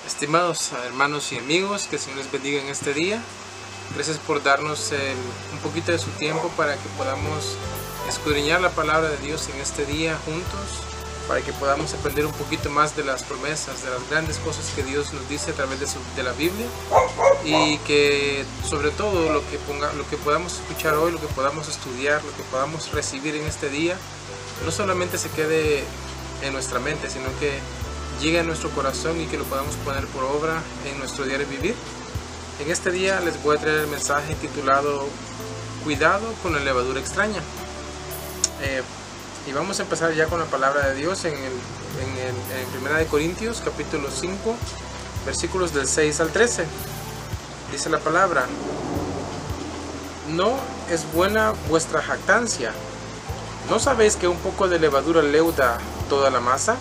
Estimados hermanos y amigos, que el Señor les bendiga en este día. Gracias por darnos un poquito de su tiempo para que podamos escudriñar la palabra de Dios en este día juntos, para que podamos aprender un poquito más de las promesas, de las grandes cosas que Dios nos dice a través de la Biblia, y que sobre todo lo que podamos escuchar hoy, lo que podamos estudiar, lo que podamos recibir en este día, no solamente se quede en nuestra mente, sino que llegue a nuestro corazón y que lo podamos poner por obra en nuestro diario vivir. En este día les voy a traer el mensaje titulado Cuidado con la levadura extraña. Y vamos a empezar ya con la palabra de Dios en 1 Corintios capítulo 5 versículos del 6 al 13. Dice la palabra: ¿No es buena vuestra jactancia? ¿No sabéis que un poco de levadura leuda toda la masa?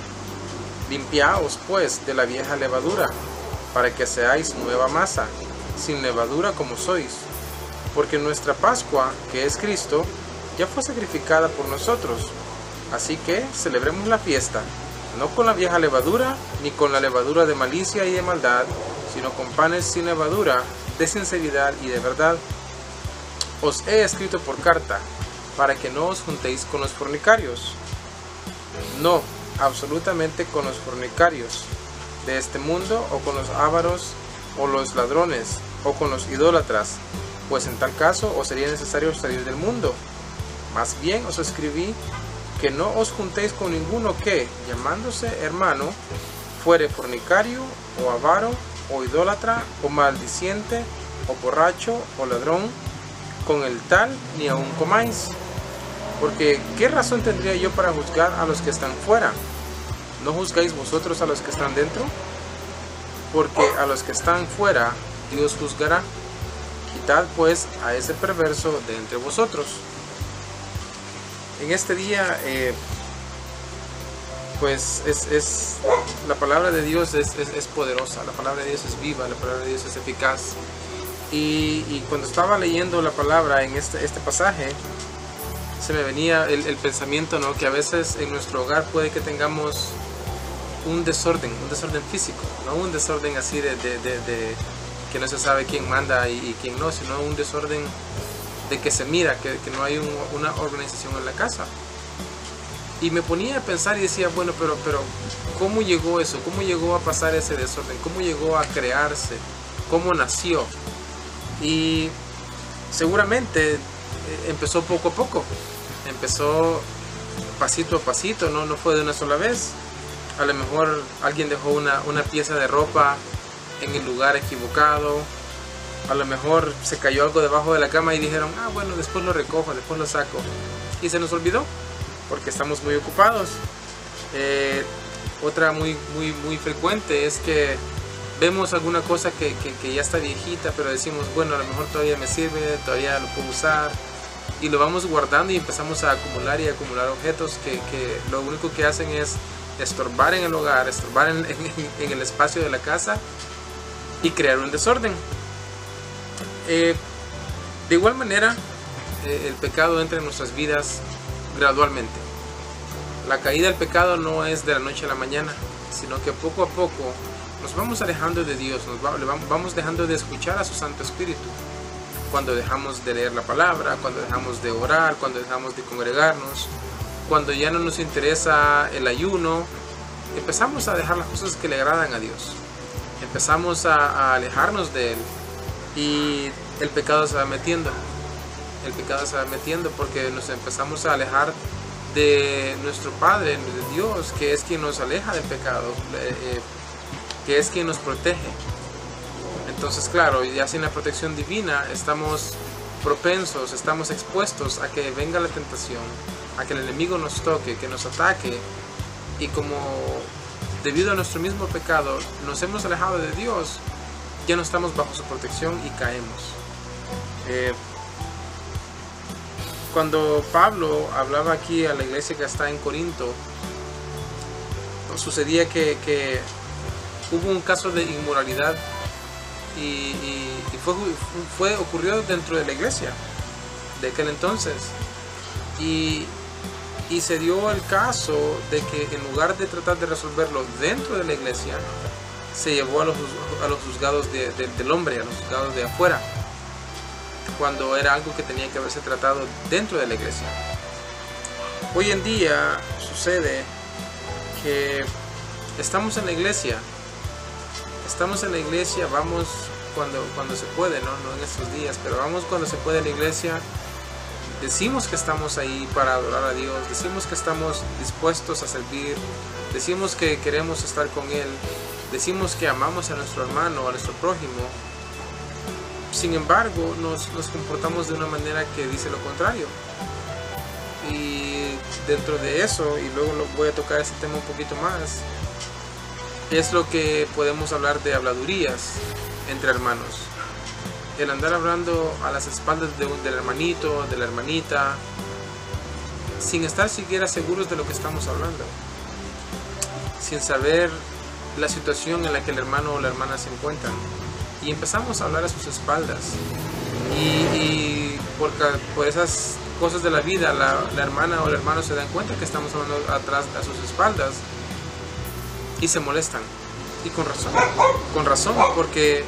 Limpiaos pues de la vieja levadura, para que seáis nueva masa, sin levadura como sois. Porque nuestra Pascua, que es Cristo, ya fue sacrificada por nosotros. Así que celebremos la fiesta, no con la vieja levadura, ni con la levadura de malicia y de maldad, sino con panes sin levadura, de sinceridad y de verdad. Os he escrito por carta, para que no os juntéis con los fornicarios. No, absolutamente con los fornicarios de este mundo, o con los ávaros, o los ladrones, o con los idólatras, pues en tal caso os sería necesario salir del mundo. Más bien os escribí que no os juntéis con ninguno que, llamándose hermano, fuere fornicario, o avaro, o idólatra, o maldiciente, o borracho, o ladrón. Con el tal ni aun comáis. Porque ¿qué razón tendría yo para juzgar a los que están fuera? ¿No juzgáis vosotros a los que están dentro? Porque a los que están fuera Dios juzgará. Quitad pues a ese perverso de entre vosotros. En este día, pues la palabra de Dios es poderosa, la palabra de Dios es viva, la palabra de Dios es eficaz. Y cuando estaba leyendo la palabra en este pasaje, se me venía el pensamiento, ¿no? Que a veces en nuestro hogar puede que tengamos un desorden físico, no un desorden así de que no se sabe quién manda y quién no, sino un desorden de que se mira, que no hay una organización en la casa. Y me ponía a pensar y decía, bueno, pero ¿cómo llegó eso? ¿Cómo llegó a pasar ese desorden? ¿Cómo llegó a crearse? ¿Cómo nació? Y seguramente empezó poco a poco, empezó pasito a pasito, no fue de una sola vez. A lo mejor alguien dejó una pieza de ropa en el lugar equivocado, a lo mejor se cayó algo debajo de la cama y dijeron, bueno, después lo recojo, después lo saco, y se nos olvidó porque estamos muy ocupados. Otra muy frecuente es que vemos alguna cosa que ya está viejita, pero decimos, bueno, a lo mejor todavía me sirve, todavía lo puedo usar, y lo vamos guardando y empezamos a acumular objetos que lo único que hacen es estorbar en el hogar, estorbar en el espacio de la casa y crear un desorden. De igual manera, el pecado entra en nuestras vidas gradualmente. La caída del pecado no es de la noche a la mañana, sino que poco a poco nos vamos alejando de Dios, vamos dejando de escuchar a su Santo Espíritu. Cuando dejamos de leer la palabra, cuando dejamos de orar, cuando dejamos de congregarnos, cuando ya no nos interesa el ayuno, empezamos a dejar las cosas que le agradan a Dios. Empezamos a alejarnos de Él, y el pecado se va metiendo. El pecado se va metiendo porque nos empezamos a alejar de nuestro Padre, de Dios, que es quien nos aleja del pecado, que es quien nos protege. Entonces, claro, ya sin la protección divina estamos propensos, estamos expuestos a que venga la tentación, a que el enemigo nos toque, que nos ataque, y como debido a nuestro mismo pecado nos hemos alejado de Dios, ya no estamos bajo su protección y caemos. Cuando Pablo hablaba aquí a la iglesia que está en Corinto, sucedía que hubo un caso de inmoralidad y ocurrió dentro de la iglesia de aquel entonces, y se dio el caso de que en lugar de tratar de resolverlo dentro de la iglesia, se llevó a los juzgados del hombre, a los juzgados de afuera, cuando era algo que tenía que haberse tratado dentro de la iglesia. Hoy en día sucede que estamos en la iglesia, vamos cuando se puede, no en estos días, pero vamos cuando se puede a la iglesia, decimos que estamos ahí para adorar a Dios, decimos que estamos dispuestos a servir, decimos que queremos estar con Él, decimos que amamos a nuestro hermano, a nuestro prójimo. Sin embargo, nos comportamos de una manera que dice lo contrario. Y dentro de eso, y luego voy a tocar ese tema un poquito más, es lo que podemos hablar de habladurías entre hermanos. El andar hablando a las espaldas del hermanito, de la hermanita, sin estar siquiera seguros de lo que estamos hablando, sin saber la situación en la que el hermano o la hermana se encuentran, y empezamos a hablar a sus espaldas, y por esas cosas de la vida la hermana o el hermano se dan cuenta que estamos hablando atrás a sus espaldas y se molestan, y con razón, porque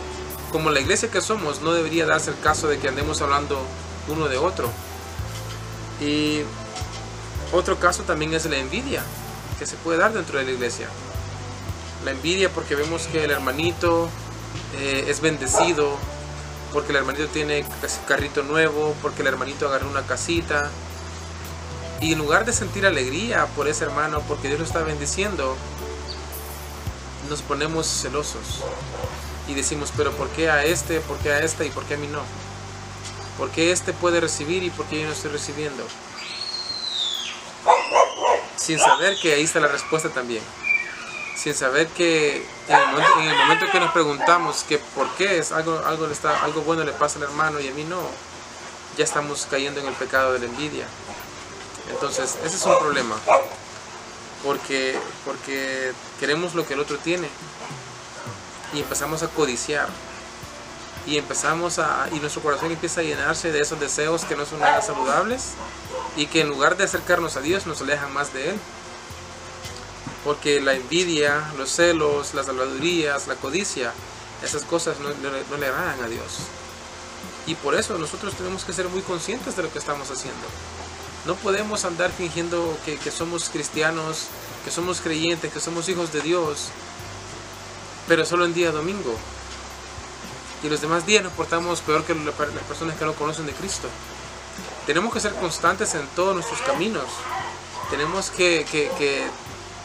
como la iglesia que somos no debería darse el caso de que andemos hablando uno de otro. Y otro caso también es la envidia que se puede dar dentro de la iglesia. La envidia porque vemos que el hermanito es bendecido, porque el hermanito tiene carrito nuevo, porque el hermanito agarró una casita, y en lugar de sentir alegría por ese hermano, porque Dios lo está bendiciendo, nos ponemos celosos y decimos, pero ¿por qué a este, por qué a esta y por qué a mí no? ¿Por qué este puede recibir y por qué yo no estoy recibiendo? Sin saber que ahí está la respuesta también. Sin saber que en el momento que nos preguntamos que por qué es algo bueno le pasa al hermano y a mí no, ya estamos cayendo en el pecado de la envidia. Entonces ese es un problema, porque queremos lo que el otro tiene y empezamos a codiciar, y nuestro corazón empieza a llenarse de esos deseos que no son nada saludables, y que en lugar de acercarnos a Dios nos alejan más de Él. Porque la envidia, los celos, las habladurías, la codicia, esas cosas no le agradan a Dios. Y por eso nosotros tenemos que ser muy conscientes de lo que estamos haciendo. No podemos andar fingiendo que somos cristianos, que somos creyentes, que somos hijos de Dios, pero solo en día domingo. Y los demás días nos portamos peor que las personas que no conocen de Cristo. Tenemos que ser constantes en todos nuestros caminos. Tenemos que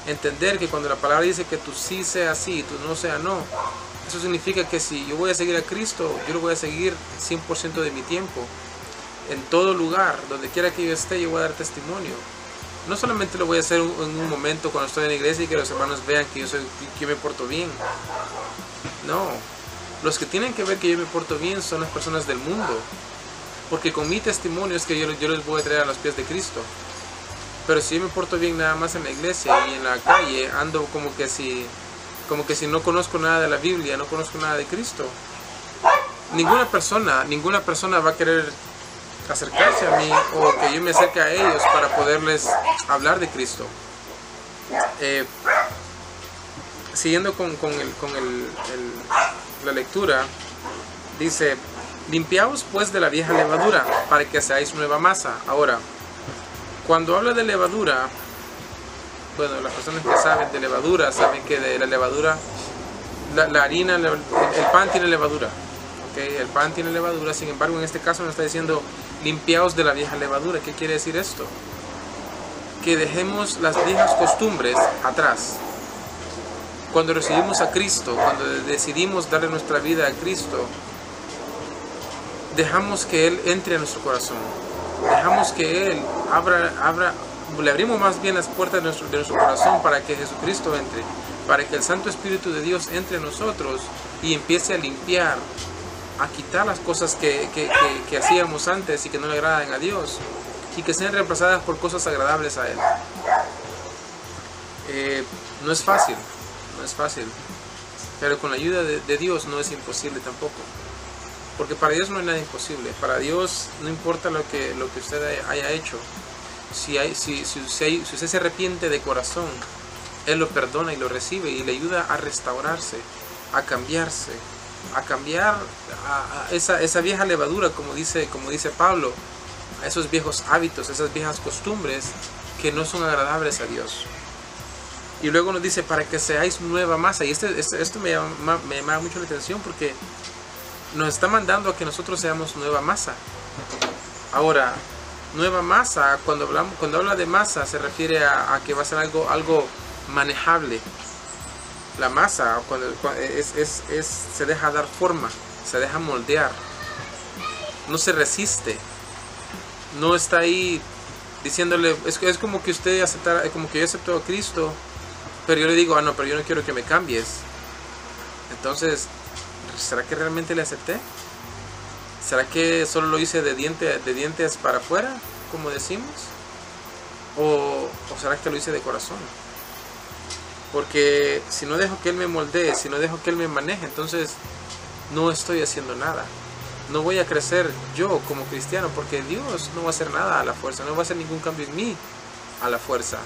entender que cuando la palabra dice que tu sí sea sí y tu no sea no, eso significa que si yo voy a seguir a Cristo, yo lo voy a seguir 100% de mi tiempo. En todo lugar, donde quiera que yo esté, yo voy a dar testimonio. No solamente lo voy a hacer en un momento cuando estoy en la iglesia y que los hermanos vean que yo me porto bien. No, los que tienen que ver que yo me porto bien son las personas del mundo, porque con mi testimonio es que yo les voy a traer a los pies de Cristo. Pero si yo me porto bien nada más en la iglesia y en la calle ando como que si no conozco nada de la Biblia, no conozco nada de Cristo, ninguna persona va a querer acercarse a mí o que yo me acerque a ellos para poderles hablar de Cristo. Siguiendo con la lectura, dice: limpiaos pues de la vieja levadura para que seáis nueva masa. Ahora, cuando habla de levadura, bueno, las personas que saben de levadura saben que de la levadura, la harina, el pan tiene levadura. El pan tiene levadura. Sin embargo, en este caso nos está diciendo limpiaos de la vieja levadura. ¿Qué quiere decir esto? Que dejemos las viejas costumbres atrás. Cuando recibimos a Cristo, cuando decidimos darle nuestra vida a Cristo, dejamos que Él entre a nuestro corazón. Dejamos que Él le abrimos más bien las puertas de nuestro corazón para que Jesucristo entre, para que el Santo Espíritu de Dios entre en nosotros y empiece a limpiar, a quitar las cosas que hacíamos antes y que no le agradan a Dios, y que sean reemplazadas por cosas agradables a Él. No es fácil, pero con la ayuda de Dios no es imposible tampoco, porque para Dios no hay nada imposible. Para Dios no importa lo que usted haya hecho. Si usted se arrepiente de corazón, Él lo perdona y lo recibe y le ayuda a restaurarse a cambiarse, a cambiar a esa vieja levadura, como dice Pablo, a esos viejos hábitos, esas viejas costumbres que no son agradables a Dios. Y luego nos dice, para que seáis nueva masa. Y esto me llama mucho la atención, porque nos está mandando a que nosotros seamos nueva masa. Ahora, nueva masa, cuando habla de masa, se refiere a que va a ser algo manejable. La masa se deja dar forma, se deja moldear, no se resiste, no está ahí diciéndole, es como que usted aceptara, como que yo acepto a Cristo, pero yo le digo, no, pero yo no quiero que me cambies. Entonces, ¿será que realmente le acepté? ¿Será que solo lo hice de dientes para afuera, como decimos? ¿O será que lo hice de corazón? Porque si no dejo que Él me moldee, si no dejo que Él me maneje, entonces no estoy haciendo nada. No voy a crecer yo como cristiano, porque Dios no va a hacer nada a la fuerza, no va a hacer ningún cambio en mí a la fuerza.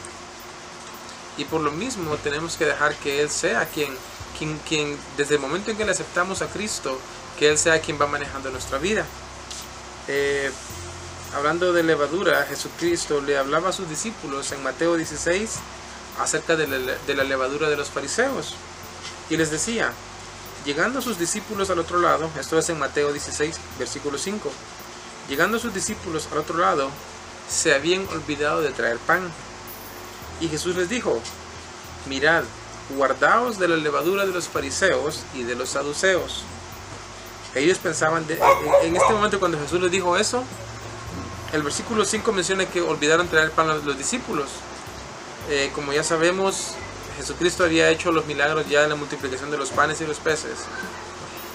Y por lo mismo tenemos que dejar que Él sea quien desde el momento en que le aceptamos a Cristo, que Él sea quien va manejando nuestra vida. Hablando de levadura, Jesucristo le hablaba a sus discípulos en Mateo 16 acerca de la levadura de los fariseos, y les decía, llegando sus discípulos al otro lado, esto es en Mateo 16, versículo 5, llegando sus discípulos al otro lado, se habían olvidado de traer pan. Y Jesús les dijo, mirad, guardaos de la levadura de los fariseos y de los saduceos. Ellos pensaban, en este momento cuando Jesús les dijo eso, el versículo 5 menciona que olvidaron traer pan a los discípulos. Como ya sabemos, Jesucristo había hecho los milagros ya de la multiplicación de los panes y los peces.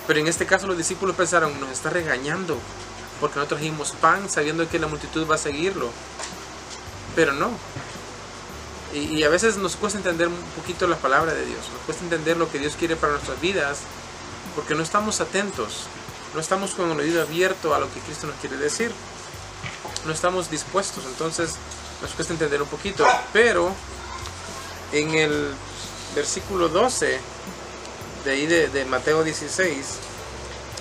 Pero en este caso los discípulos pensaron, nos está regañando porque no trajimos pan sabiendo que la multitud va a seguirlo. Pero no. Y a veces nos cuesta entender un poquito la palabra de Dios. Nos cuesta entender lo que Dios quiere para nuestras vidas, porque no estamos atentos. No estamos con el oído abierto a lo que Cristo nos quiere decir. No estamos dispuestos. Entonces nos cuesta entender un poquito. Pero en el versículo 12 de ahí de Mateo 16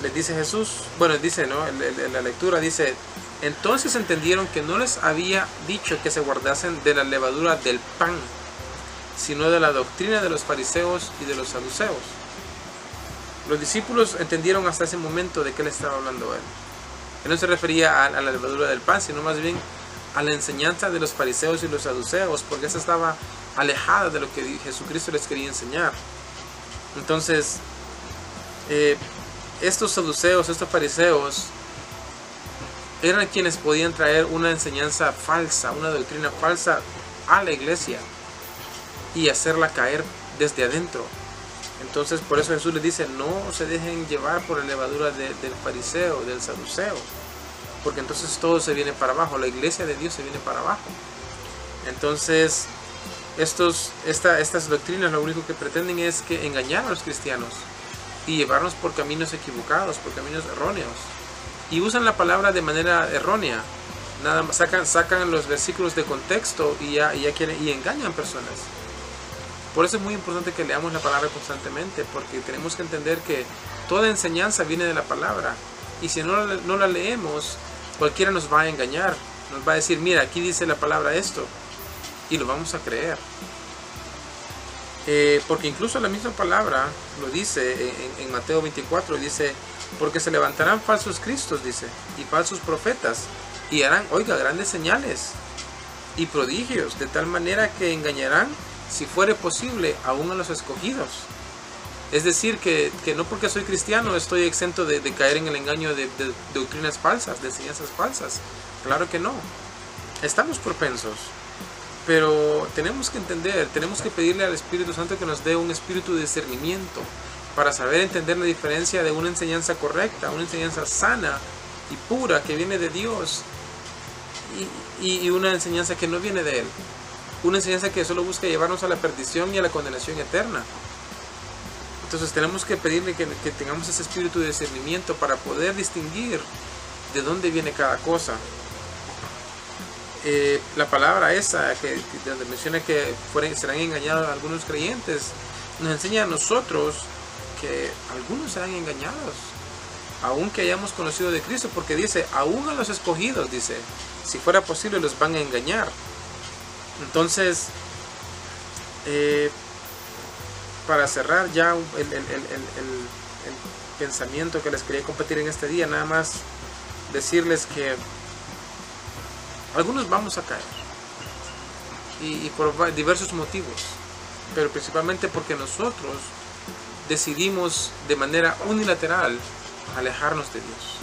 les dice Jesús, bueno, dice, ¿no? En la lectura dice, entonces entendieron que no les había dicho que se guardasen de la levadura del pan, sino de la doctrina de los fariseos y de los saduceos. Los discípulos entendieron hasta ese momento de qué le estaba hablando él. Él no se refería a la levadura del pan, sino más bien a la enseñanza de los fariseos y los saduceos, porque esa estaba alejada de lo que Jesucristo les quería enseñar. Entonces, estos saduceos, estos fariseos, eran quienes podían traer una enseñanza falsa, una doctrina falsa a la iglesia y hacerla caer desde adentro. Entonces, por eso Jesús les dice, no se dejen llevar por la levadura del fariseo, del saduceo, porque entonces todo se viene para abajo, la iglesia de Dios se viene para abajo. Entonces, estas doctrinas lo único que pretenden es que engañar a los cristianos y llevarnos por caminos equivocados, por caminos erróneos. Y usan la palabra de manera errónea. Nada más sacan los versículos de contexto y engañan personas. Por eso es muy importante que leamos la palabra constantemente, porque tenemos que entender que toda enseñanza viene de la palabra. Y si no la leemos, cualquiera nos va a engañar. Nos va a decir, mira, aquí dice la palabra esto. Y lo vamos a creer. Porque incluso la misma palabra lo dice en Mateo 24, dice, porque se levantarán falsos cristos, dice, y falsos profetas, y harán, grandes señales y prodigios, de tal manera que engañarán, si fuere posible, aún a los escogidos. Es decir, que no porque soy cristiano estoy exento de caer en el engaño de doctrinas falsas, de enseñanzas falsas. Claro que no. Estamos propensos. Pero tenemos que entender, tenemos que pedirle al Espíritu Santo que nos dé un espíritu de discernimiento para saber entender la diferencia de una enseñanza correcta, una enseñanza sana y pura que viene de Dios y una enseñanza que no viene de Él. Una enseñanza que solo busca llevarnos a la perdición y a la condenación eterna. Entonces tenemos que pedirle que tengamos ese espíritu de discernimiento para poder distinguir de dónde viene cada cosa. La palabra esa, donde menciona que serán engañados algunos creyentes, nos enseña a nosotros que algunos serán engañados, aun que hayamos conocido de Cristo, porque dice, aún a los escogidos, dice, si fuera posible los van a engañar. Entonces, para cerrar ya el pensamiento que les quería compartir en este día, nada más decirles que algunos vamos a caer, y por diversos motivos, pero principalmente porque nosotros decidimos de manera unilateral alejarnos de Dios.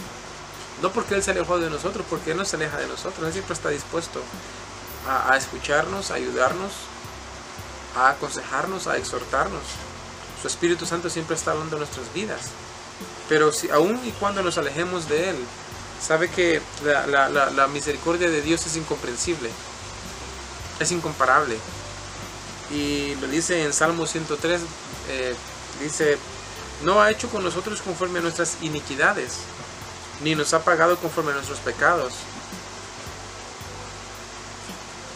No porque Él se alejó de nosotros, porque Él no se aleja de nosotros. Él siempre está dispuesto a escucharnos, a ayudarnos, a aconsejarnos, a exhortarnos. Su Espíritu Santo siempre está hablando de nuestras vidas. Pero si, aun y cuando nos alejemos de Él, sabe que la misericordia de Dios es incomprensible, es incomparable. Y lo dice en Salmo 103, dice, no ha hecho con nosotros conforme a nuestras iniquidades, ni nos ha pagado conforme a nuestros pecados.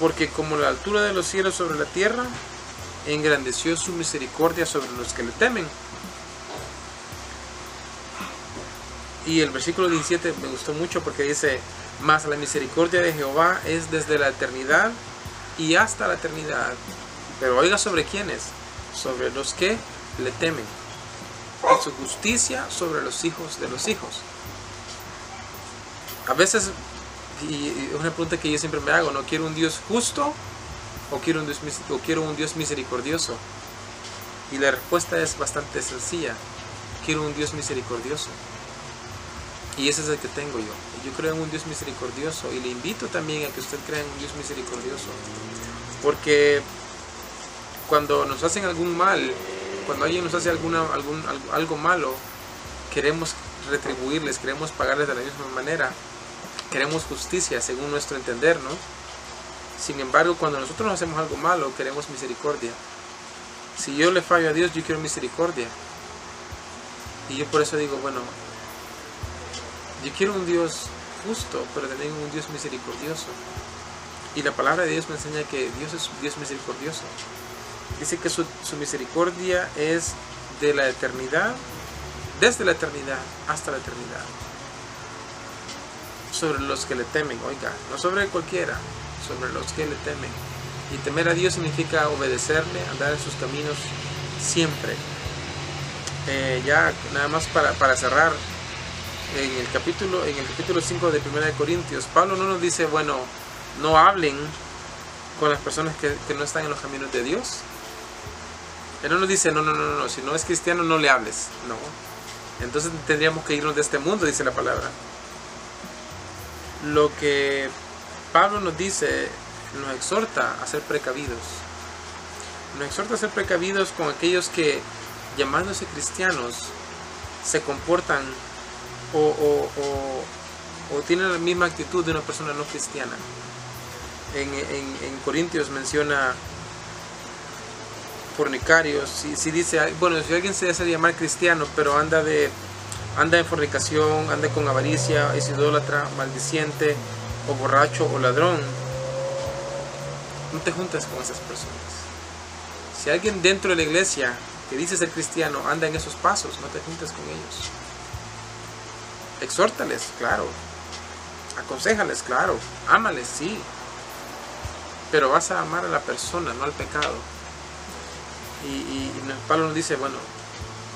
Porque como la altura de los cielos sobre la tierra, engrandeció su misericordia sobre los que le temen. Y el versículo 17 me gustó mucho porque dice, mas la misericordia de Jehová es desde la eternidad y hasta la eternidad. Pero oiga, ¿sobre quiénes? Sobre los que le temen. Y su justicia sobre los hijos de los hijos. A veces, y es una pregunta que yo siempre me hago, ¿no? ¿Quiero un Dios justo o quiero un Dios misericordioso? Y la respuesta es bastante sencilla. Quiero un Dios misericordioso. Y ese es el que tengo yo. Yo creo en un Dios misericordioso, y le invito también a que usted crea en un Dios misericordioso. Porque cuando nos hacen algún mal, cuando alguien nos hace algo malo, queremos retribuirles, queremos pagarles de la misma manera, queremos justicia según nuestro entender, ¿no? Sin embargo, cuando nosotros hacemos algo malo, queremos misericordia. Si yo le fallo a Dios, yo quiero misericordia. Y yo por eso digo, bueno, yo quiero un Dios justo, pero también un Dios misericordioso. Y la palabra de Dios me enseña que Dios es Dios misericordioso. Dice que su misericordia es de la eternidad, desde la eternidad hasta la eternidad. Sobre los que le temen, oiga, no sobre cualquiera, sobre los que le temen. Y temer a Dios significa obedecerle, andar en sus caminos siempre. Ya nada más para cerrar, en el capítulo 5 de 1 de Corintios, Pablo no nos dice, bueno, no hablen con las personas que no están en los caminos de Dios. Él no nos dice, no, si no es cristiano no le hables. No. Entonces tendríamos que irnos de este mundo, dice la palabra. Lo que Pablo nos dice, nos exhorta a ser precavidos. Nos exhorta a ser precavidos con aquellos que, llamándose cristianos, se comportan o tienen la misma actitud de una persona no cristiana. En Corintios menciona fornicarios. Si dice, bueno, si alguien se hace llamar cristiano, pero anda en fornicación, anda con avaricia, es idólatra, maldiciente, o borracho, o ladrón, no te juntes con esas personas. Si alguien dentro de la iglesia que dice ser cristiano anda en esos pasos, no te juntes con ellos. Exhórtales, claro. Aconséjales, claro. Ámales, sí. Pero vas a amar a la persona, no al pecado. Y Pablo nos dice, bueno,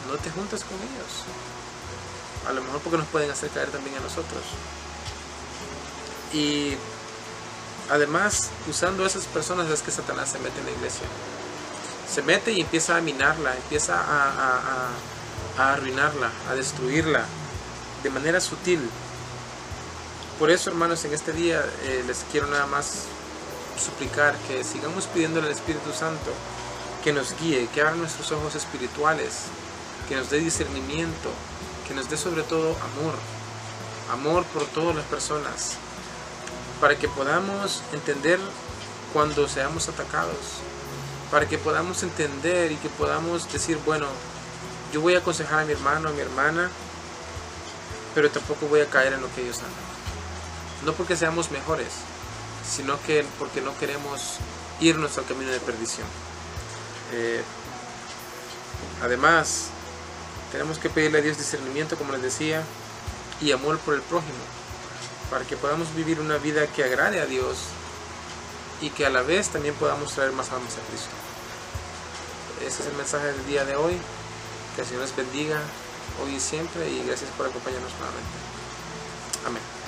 no te juntes con ellos. A lo mejor porque nos pueden hacer caer también a nosotros. Y además, usando a esas personas es que Satanás se mete en la iglesia. Se mete y empieza a minarla, empieza a arruinarla, a destruirla de manera sutil. Por eso, hermanos, en este día les quiero nada más suplicar que sigamos pidiéndole al Espíritu Santo que nos guíe, que abra nuestros ojos espirituales, que nos dé discernimiento, que nos dé sobre todo amor por todas las personas, para que podamos entender cuando seamos atacados, para que podamos entender y que podamos decir, bueno, yo voy a aconsejar a mi hermano, a mi hermana, pero tampoco voy a caer en lo que ellos andan. No porque seamos mejores, sino que porque no queremos irnos al camino de perdición. Además, Tenemos que pedirle a Dios discernimiento, como les decía, y amor por el prójimo, para que podamos vivir una vida que agrade a Dios y que a la vez también podamos traer más almas a Cristo. Ese es el mensaje del día de hoy. Que el Señor les bendiga hoy y siempre, y gracias por acompañarnos nuevamente. Amén.